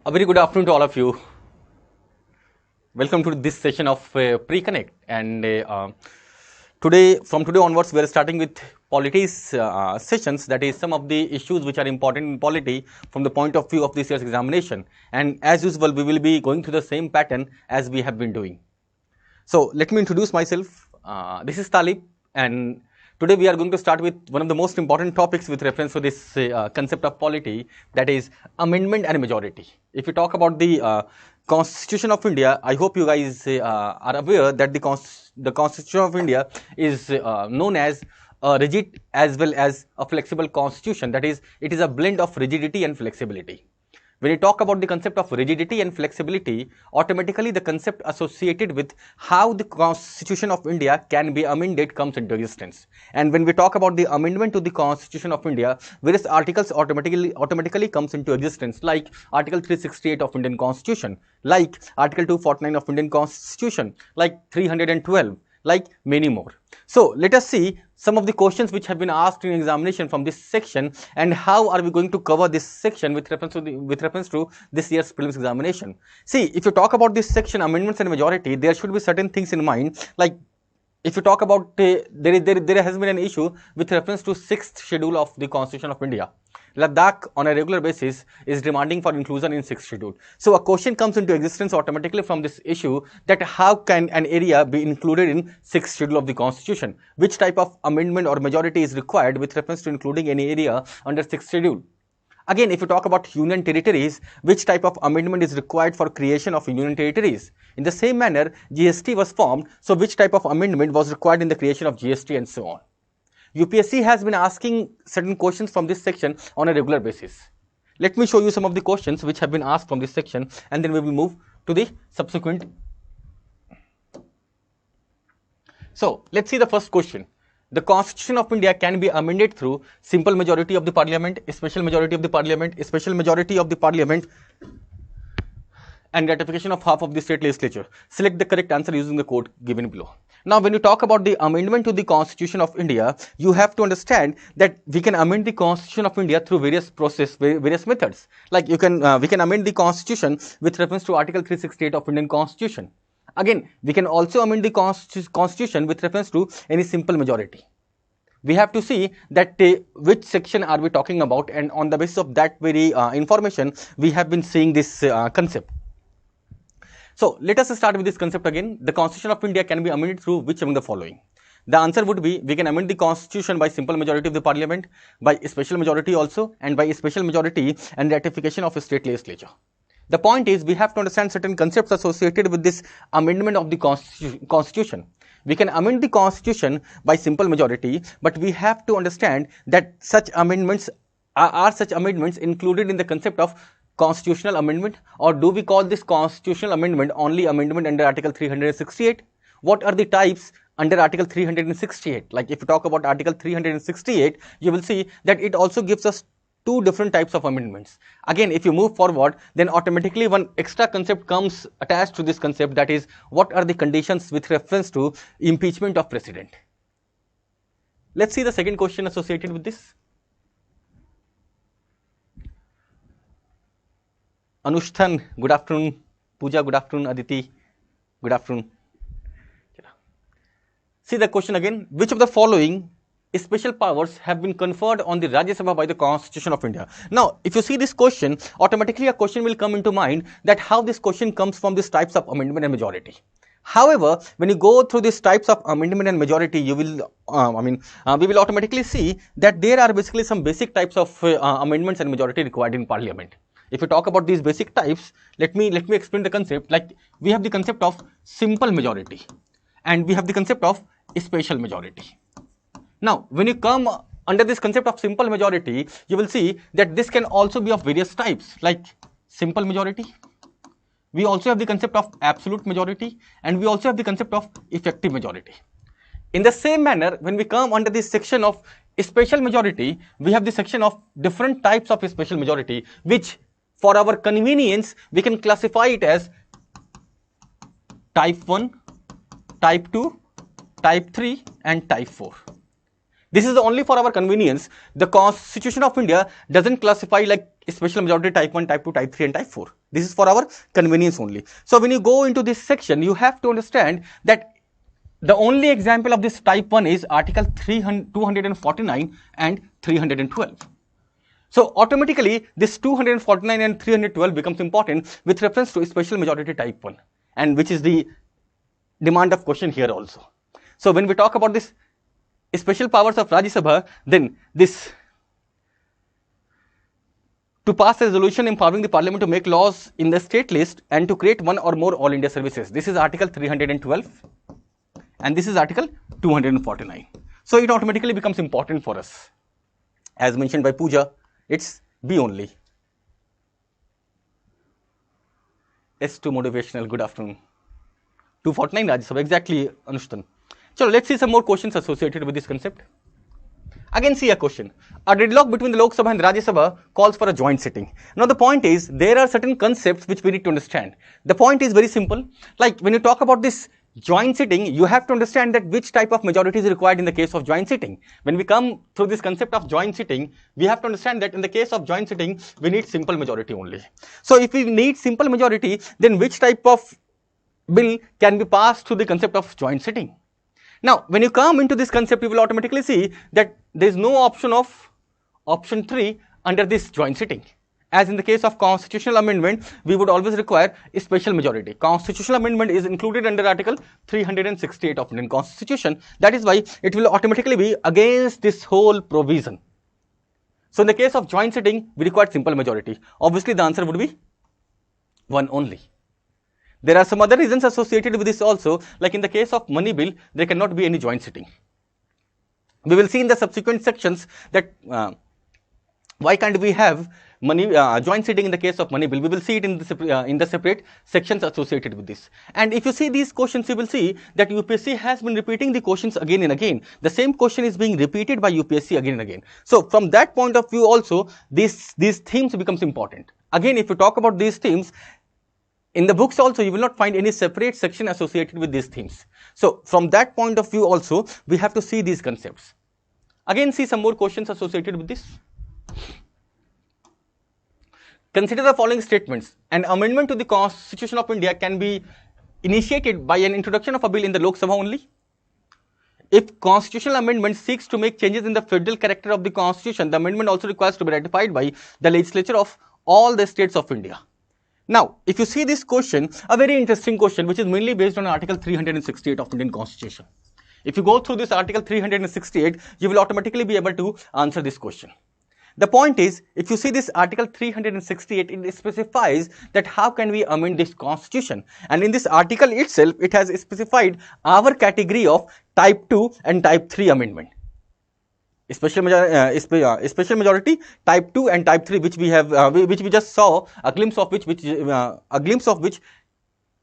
A very good afternoon to all of you. Welcome to this session of Pre-Connect, and from today onwards we are starting with Polity's sessions, that is some of the issues which are important in polity from the point of view of this year's examination. And as usual, we will be going through the same pattern as we have been doing. So let me introduce myself. This is Talib, and today we are going to start with one of the most important topics with reference to this concept of polity, that is amendment and majority. If you talk about the Constitution of India, I hope you guys are aware that the Constitution of India is known as a rigid as well as a flexible constitution. That is, it is a blend of rigidity and flexibility. When you talk about the concept of rigidity and flexibility, automatically the concept associated with how the Constitution of India can be amended comes into existence. And when we talk about the amendment to the Constitution of India, various articles automatically comes into existence, like Article 368 of Indian Constitution, like Article 249 of Indian Constitution, like 312, like many more. So let us see some of the questions which have been asked in examination from this section, and how are we going to cover this section with reference to this year's prelims examination. See, if you talk about this section, amendments and majority, there should be certain things in mind. Like if you talk about there has been an issue with reference to 6th schedule of the Constitution of India. Ladakh on a regular basis is demanding for inclusion in 6th schedule. So a question comes into existence automatically from this issue, that how can an area be included in 6th schedule of the Constitution? Which type of amendment or majority is required with reference to including any area under 6th schedule? Again, if you talk about union territories, which type of amendment is required for creation of union territories? In the same manner, GST was formed, so which type of amendment was required in the creation of GST, and so on. UPSC has been asking certain questions from this section on a regular basis. Let me show you some of the questions which have been asked from this section, and then we will move to the subsequent. So let's see the first question. The Constitution of India can be amended through simple majority of the Parliament, special majority of the Parliament, special majority of the Parliament, and ratification of half of the state legislature. Select the correct answer using the code given below. Now, when you talk about the amendment to the Constitution of India, you have to understand that we can amend the Constitution of India through various methods. Like we can amend the Constitution with reference to Article 368 of Indian Constitution. Again, we can also amend the Constitution with reference to any simple majority. We have to see that which section are we talking about, and on the basis of that very information, we have been seeing this concept. So let us start with this concept again. The Constitution of India can be amended through which among the following? The answer would be, we can amend the Constitution by simple majority of the Parliament, by special majority also, and by special majority and ratification of a state legislature. The point is, we have to understand certain concepts associated with this amendment of the Constitution. We can amend the Constitution by simple majority, but we have to understand that such amendments are such amendments included in the concept of constitutional amendment, or do we call this constitutional amendment only amendment under Article 368? What are the types under Article 368? Like if you talk about Article 368, you will see that it also gives us two different types of amendments. Again, if you move forward, then automatically one extra concept comes attached to this concept, that is, what are the conditions with reference to impeachment of president? Let's see the second question associated with this. Anushtan, good afternoon. Pooja, good afternoon. Aditi, good afternoon. See the question again. Which of the following special powers have been conferred on the Rajya Sabha by the Constitution of India? Now, if you see this question, automatically a question will come into mind, that how this question comes from these types of amendment and majority. However, when you go through these types of amendment and majority, you will, we will automatically see that there are basically some basic types of amendments and majority required in Parliament. If you talk about these basic types, let me explain the concept. Like we have the concept of simple majority, and we have the concept of special majority. Now, when you come under this concept of simple majority, you will see that this can also be of various types, like simple majority. We also have the concept of absolute majority, and we also have the concept of effective majority. In the same manner, when we come under this section of special majority, we have the section of different types of special majority, which for our convenience, we can classify it as type 1, type 2, type 3 and type 4. This is only for our convenience. The Constitution of India doesn't classify like special majority type 1, type 2, type 3 and type 4. This is for our convenience only. So when you go into this section, you have to understand that the only example of this type 1 is article 249 and 312. So automatically this 249 and 312 becomes important with reference to special majority type 1, and which is the demand of question here also. So when we talk about this special powers of Rajya Sabha, then this to pass a resolution empowering the parliament to make laws in the state list and to create one or more all India services. This is article 312 and this is article 249. So it automatically becomes important for us. As mentioned by Pooja, it's B only. S2 motivational, good afternoon. 249 Rajya Sabha, exactly Anushtan. So let's see some more questions associated with this concept. Again, see a question. A deadlock between the Lok Sabha and Rajya Sabha calls for a joint sitting. Now the point is, there are certain concepts which we need to understand. The point is very simple. Like when you talk about this joint sitting, you have to understand that which type of majority is required in the case of joint sitting. When we come through this concept of joint sitting, we have to understand that in the case of joint sitting, we need simple majority only. So if we need simple majority, then which type of bill can be passed through the concept of joint sitting? Now, when you come into this concept, you will automatically see that there is no option of option 3 under this joint sitting. As in the case of constitutional amendment, we would always require a special majority. Constitutional amendment is included under article 368 of Indian Constitution. That is why it will automatically be against this whole provision. So in the case of joint sitting, we require simple majority. Obviously, the answer would be 1 only. There are some other reasons associated with this also, like in the case of money bill, there cannot be any joint sitting. We will see in the subsequent sections that why can't we have money joint sitting in the case of money bill. We will see it in the separate sections associated with this. And if you see these questions, you will see that UPSC has been repeating the questions again and again. The same question is being repeated by UPSC again and again. So from that point of view also, these themes becomes important. Again, if you talk about these themes, in the books also, you will not find any separate section associated with these themes. So from that point of view also, we have to see these concepts. Again, see some more questions associated with this. Consider the following statements. An amendment to the Constitution of India can be initiated by an introduction of a bill in the Lok Sabha only. If constitutional amendment seeks to make changes in the federal character of the Constitution, the amendment also requires to be ratified by the legislature of all the states of India. Now, if you see this question, a very interesting question which is mainly based on Article 368 of Indian Constitution. If you go through this Article 368, you will automatically be able to answer this question. The point is, if you see this Article 368, it specifies that how can we amend this Constitution. And in this article itself, it has specified our category of Type 2 and Type 3 amendment. Special majority type 2 and type 3, which we have which we just saw a glimpse of which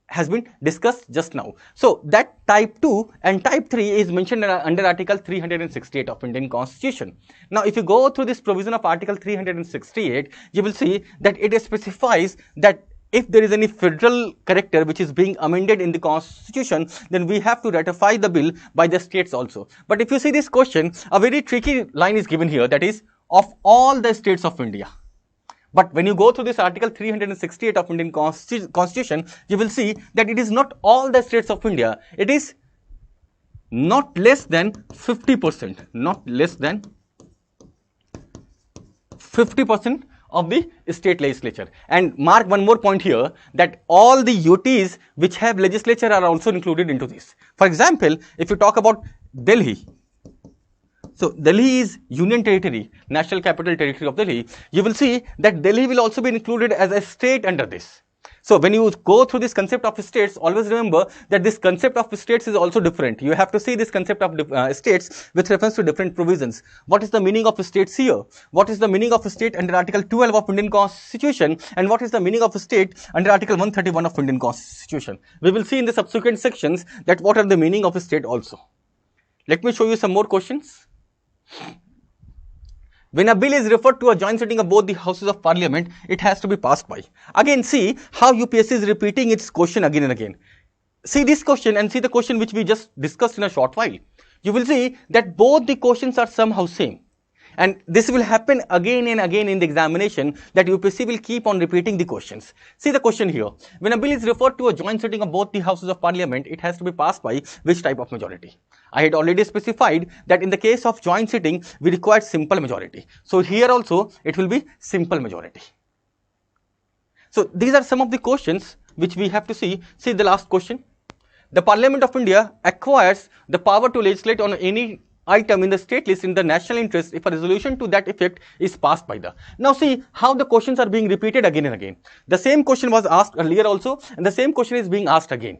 has been discussed just now. So that type 2 and type 3 is mentioned under Article 368 of Indian Constitution. Now if you go through this provision of Article 368, you will see that it specifies that if there is any federal character which is being amended in the Constitution, then we have to ratify the bill by the states also. But if you see this question, a very tricky line is given here, that is of all the states of India. But when you go through this Article 368 of Indian Constitution, you will see that it is not all the states of India. It is not less than 50%, not less than 50% of the state legislature. And mark one more point here, that all the UTs which have legislature are also included into this. For example, if you talk about Delhi, so Delhi is Union Territory, National Capital Territory of Delhi, you will see that Delhi will also be included as a state under this. So when you go through this concept of states, always remember that this concept of states is also different. You have to see this concept of states with reference to different provisions. What is the meaning of states here? What is the meaning of state under Article 12 of Indian Constitution? And what is the meaning of state under Article 131 of Indian Constitution? We will see in the subsequent sections that what are the meaning of state also. Let me show you some more questions. When a bill is referred to a joint sitting of both the houses of parliament, it has to be passed by. Again, see how UPSC is repeating its question again and again. See this question and see the question which we just discussed in a short while. You will see that both the questions are somehow same. And this will happen again and again in the examination, that UPSC will keep on repeating the questions. See the question here. When a bill is referred to a joint sitting of both the houses of parliament, it has to be passed by which type of majority? I had already specified that in the case of joint sitting, we require simple majority. So here also it will be simple majority. So these are some of the questions which we have to see. See the last question. The Parliament of India acquires the power to legislate on any item in the state list in the national interest if a resolution to that effect is passed by the. Now see how the questions are being repeated again and again. The same question was asked earlier also, and the same question is being asked again.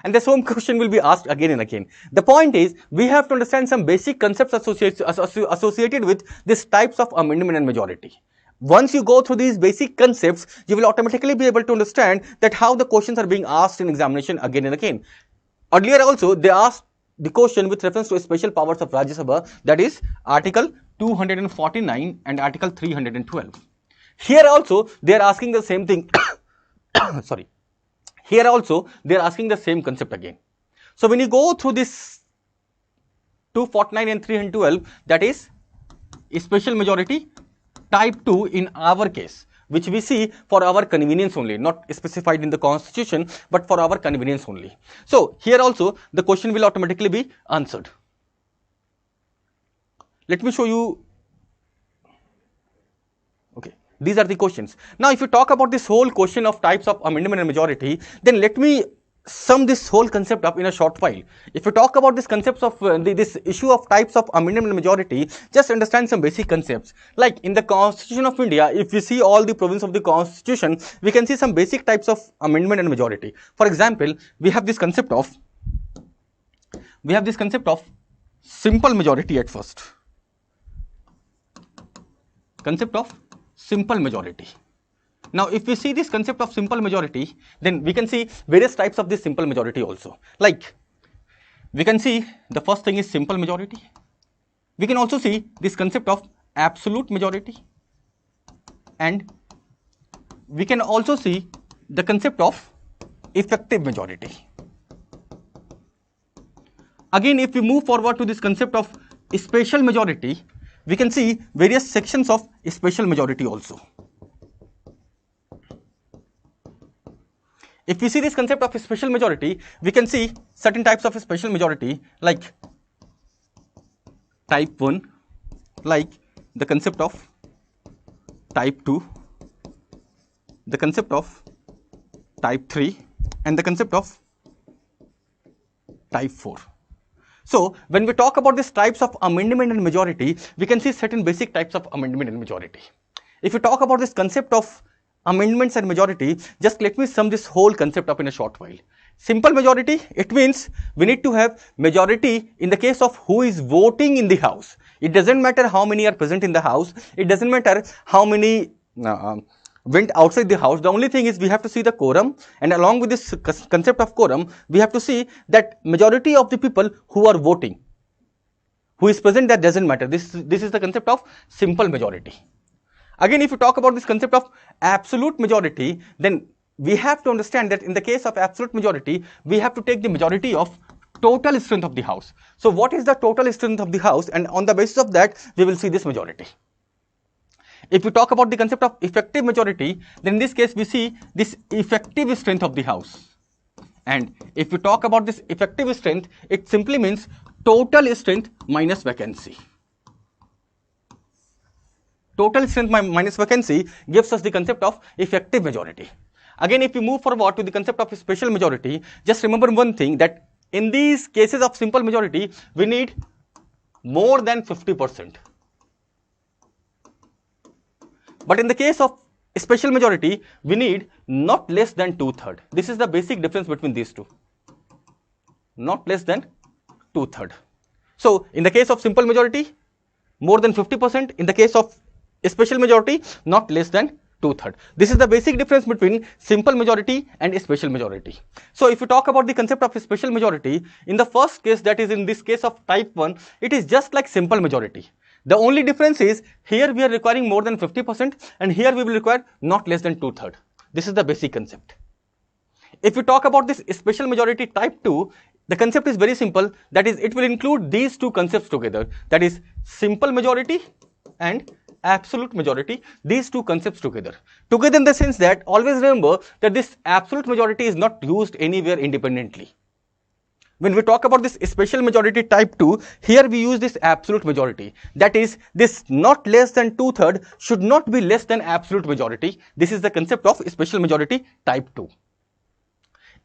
And the same question will be asked again and again. The point is, we have to understand some basic concepts associated with these types of amendment and majority. Once you go through these basic concepts, you will automatically be able to understand that how the questions are being asked in examination again and again. Earlier also, they asked the question with reference to special powers of Rajya Sabha, that is Article 249 and Article 312. Here also, they are asking the same thing. Sorry. Here also, they are asking the same concept again. So when you go through this 249 and 312, that is special majority type 2 in our case, which we see for our convenience only, not specified in the constitution, but for our convenience only. So here also the question will automatically be answered. Let me show you. Okay, these are the questions. Now if you talk about this whole question of types of amendment and majority, then let me sum this whole concept up in a short while. If you talk about this concepts of this issue of types of amendment and majority, just understand some basic concepts. Like in the Constitution of India, if we see all the provisions of the Constitution, we can see some basic types of amendment and majority. For example, we have this concept of simple majority at first. Concept of simple majority. Now, if we see this concept of simple majority, then we can see various types of this simple majority also. Like, we can see the first thing is simple majority. We can also see this concept of absolute majority. And we can also see the concept of effective majority. Again, if we move forward to this concept of special majority, we can see various sections of special majority also. If we see this concept of special majority, we can see certain types of special majority like type 1, like the concept of type 2, the concept of type 3, and the concept of type 4. So, when we talk about these types of amendment and majority, we can see certain basic types of amendment and majority. If we talk about this concept of amendments and majority, just let me sum this whole concept up in a short while. Simple majority, it means we need to have majority in the case of who is voting in the house. It doesn't matter how many are present in the house. It doesn't matter how many went outside the house. The only thing is we have to see the quorum, and along with this concept of quorum, we have to see that majority of the people who are voting, who is present, that doesn't matter. This is the concept of simple majority. Again, if you talk about this concept of absolute majority, then we have to understand that in the case of absolute majority, we have to take the majority of total strength of the house. So what is the total strength of the house, and on the basis of that, we will see this majority. If we talk about the concept of effective majority, then in this case, we see this effective strength of the house. And if we talk about this effective strength, it simply means total strength minus vacancy. Total strength minus vacancy gives us the concept of effective majority. Again, if we move forward to the concept of special majority, just remember one thing, that in these cases of simple majority, we need more than 50%. But in the case of special majority, we need not less than 2/3. This is the basic difference between these two. Not less than 2/3. So, in the case of simple majority, more than 50%. In the case of special majority, not less than 2/3. This is the basic difference between simple majority and special majority. So, if you talk about the concept of special majority, in the first case, that is in this case of type 1, it is just like simple majority. The only difference is here we are requiring more than 50% and here we will require not less than 2/3. This is the basic concept. If we talk about this special majority type 2, the concept is very simple. That is, it will include these two concepts together. That is simple majority and absolute majority, these two concepts together. Together in the sense that always remember that this absolute majority is not used anywhere independently. When we talk about this special majority type 2, here we use this absolute majority. That is, this not less than 2/3 should not be less than absolute majority. This is the concept of special majority type 2.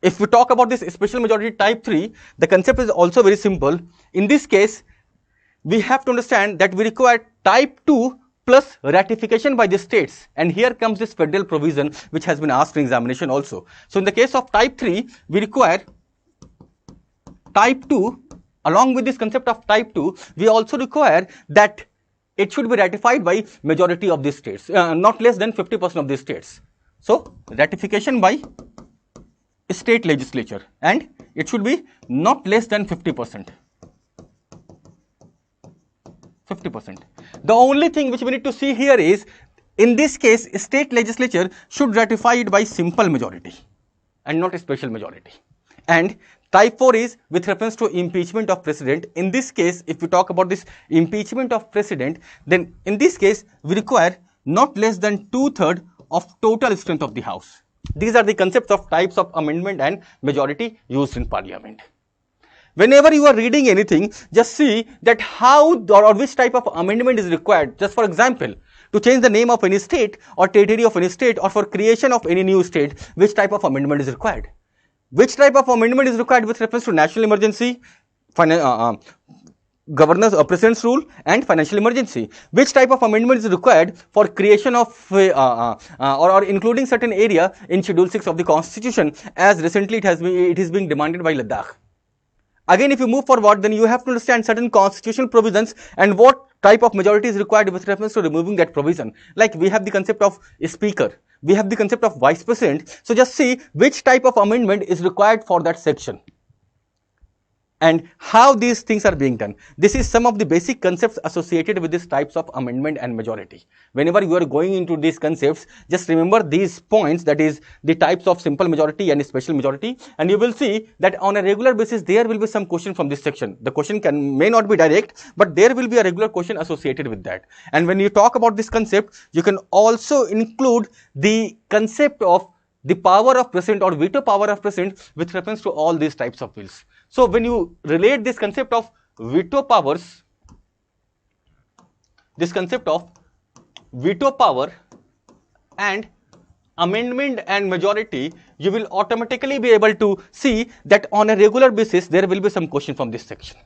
If we talk about this special majority type 3, the concept is also very simple. In this case, we have to understand that we require type 2 plus ratification by the states, and here comes this federal provision which has been asked in examination also. So in the case of type 3, we require type 2. Along with this concept of type 2, we also require that it should be ratified by majority of the states, not less than 50% of the states. So ratification by state legislature, and it should be not less than 50%. 50%. The only thing which we need to see here is, in this case, state legislature should ratify it by simple majority and not a special majority. And type 4 is with reference to impeachment of president. In this case, if we talk about this impeachment of president, then in this case, we require not less than 2/3 of total strength of the house. These are the concepts of types of amendment and majority used in parliament. Whenever you are reading anything, just see that how or which type of amendment is required. Just for example, to change the name of any state or territory of any state, or for creation of any new state, which type of amendment is required? Which type of amendment is required with reference to national emergency, governor's or president's rule, and financial emergency? Which type of amendment is required for creation of or including certain area in Schedule 6 of the Constitution, as recently it is being demanded by Ladakh? Again, if you move forward, then you have to understand certain constitutional provisions and what type of majority is required with reference to removing that provision. Like we have the concept of speaker, we have the concept of vice president. So just see which type of amendment is required for that section and how these things are being done. This is some of the basic concepts associated with these types of amendment and majority. Whenever you are going into these concepts, just remember these points, that is the types of simple majority and special majority, and you will see that on a regular basis there will be some question from this section. The question may not be direct, but there will be a regular question associated with that. And when you talk about this concept, you can also include the concept of the power of president or veto power of president with reference to all these types of bills. So when you relate this concept of veto powers, this concept of veto power and amendment and majority, you will automatically be able to see that on a regular basis there will be some question from this section.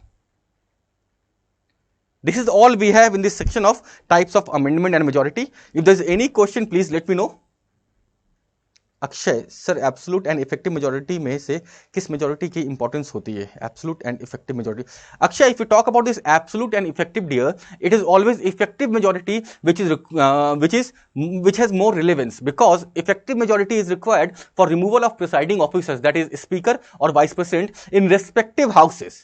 This is all we have in this section of types of amendment and majority. If there is any question, please let me know. Akshay sir, absolute and effective majority में से किस majority की importance होती है? Absolute and effective majority. Akshay, if you talk about this absolute and effective dear, it is always effective majority which has more relevance, because effective majority is required for removal of presiding officers, that is speaker or vice president, in respective houses.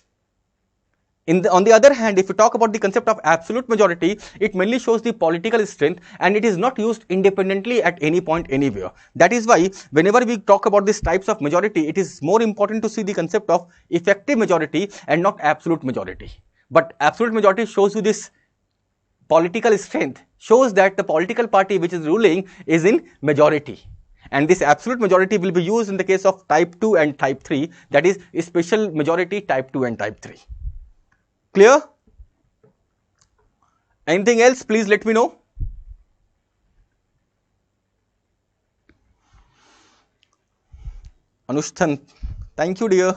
On the other hand, if you talk about the concept of absolute majority, it mainly shows the political strength and it is not used independently at any point anywhere. That is why whenever we talk about these types of majority, it is more important to see the concept of effective majority and not absolute majority. But absolute majority shows you this political strength, shows that the political party which is ruling is in majority. And this absolute majority will be used in the case of type 2 and type 3, that is special majority type 2 and type 3. Clear? Anything else? Please let me know. Anushtan, thank you dear.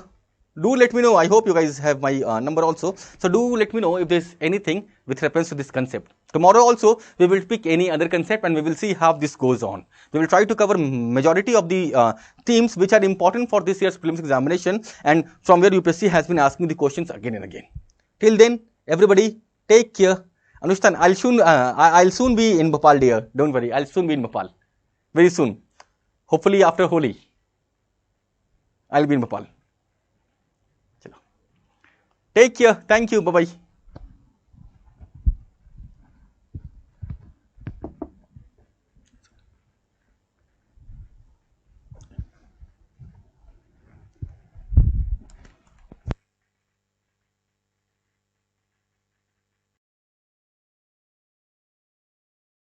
Do let me know. I hope you guys have my number also. So do let me know if there is anything with reference to this concept. Tomorrow also we will pick any other concept and we will see how this goes on. We will try to cover majority of the themes which are important for this year's prelims examination, and from where UPSC has been asking the questions again and again. Till then, everybody take care. Anushtan, I'll soon be in Bhopal, dear. Don't worry, I'll soon be in Bhopal. Very soon. Hopefully after Holi, I'll be in Bhopal. Take care. Thank you. Bye-bye.